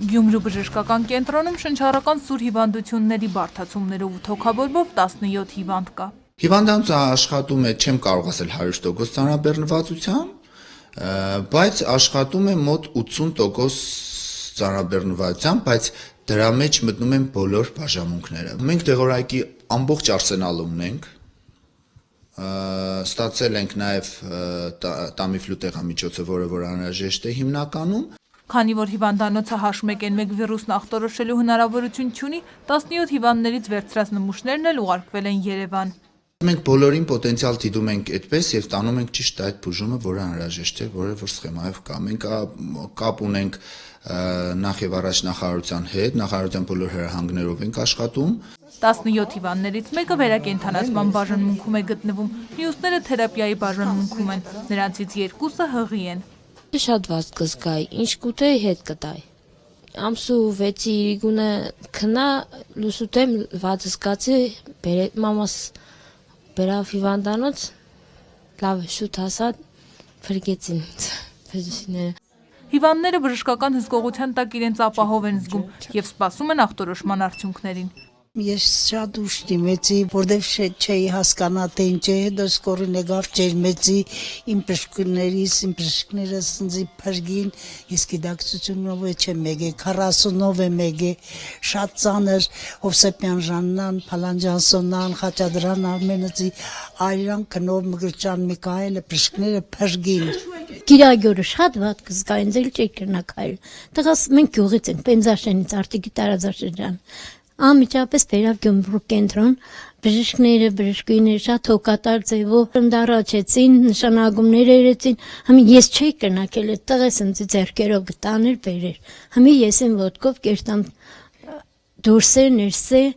Գյումրու բժշկական կենտրոնում շնչառական սուր հիվանդությունների բարդացումներով ու թոքաբորբով 17 հիվանդ կա։ Հիվանդանոցը աշխատում է, չեմ կարող ասել 100% ծանրաբեռնվածությամբ, բայց աշխատում է մոտ 80% ծանրաբեռնվածությամբ, բայց դրա մեջ մտնում են բոլոր բաժանմունքները։ Մենք դեղորայքի ամբողջ արսենալը ունենք, ստացել ենք նաև տամիֆլու տեղամիջոցը, որը անհրաժեշտ է հիմնականում։ Քանի որ հիվանդանոցը H1N1 վիրուսն ախտորոշելու հնարավորություն չունի, 17 հիվանդներից վերցրած նմուշներն էլ ուղարկվել են Երևան։ Մենք բոլորին պոտենցիալ դիտում ենք այդպես եւ տանում ենք ճիշտ այդ բուժումը, որը անհրաժեշտ է, որ սխեմայով կա։ Մենք կապ ունենք նախ եւ առաջ նախարարության հետ, նախարարության բոլոր հրահանգներով ենք աշխատում։ 17 հիվանդներից մեկը վերակենդանացման բաժանմունքում է գտնվում, մյուսները թերապիայի բաժանմունքում են, նրանցից երկուսը հղի են։ Շատ վատ կզգայի, ինչ կուտեի հետ կտայի։ Ամսու 6-ի իրիգունը քնա, լուսուտեմ վատ զգացի, մամաս բերավ հիվանդանոց, լավ շուտ հասա, փրկեցին փեժիները։ Հիվանդները բժշկական հսկողության տակ իրենց ապահով են զգում եւ սպասում են ախտորոշման արդյունքներին։ Ես շատ ուշ դիմեցի, որտեվ չէի հասկանա, թե ինչ է, հետո սկորին եկավ ջերմեցի, իմ բժիշկները սնձի փրկին, ես գիտակցությունով չեմ եկե, 40-ով եմ եկե, շատ ծանր, Հովսեփյան Ժաննան, Փալանջանսոնան, Խաչատրյան Արմենոցի, Այրան Քնով, Մգրչյան Միքայելը բժիշկները փրկին։ Գիրագյորը շատ վատ կզգա, ինձ էլ չի կրնակայել։ Տղաս մենք գյուղից ենք, Պենզաշենից, Արտիկի տարածաշրջան։ Անմիջապես բերավ Գյումրու կենտրոն, բժիշկները շատ հոգատար ձևով ընդառաջեցին, նշանագումներ երեցին, համի ես չէի կրնակել, այդ տղես ինձ ձեռքերով գտաներ բերեր, համի ես եմ ոտքով կերտամ դուրսեր, ներսեր,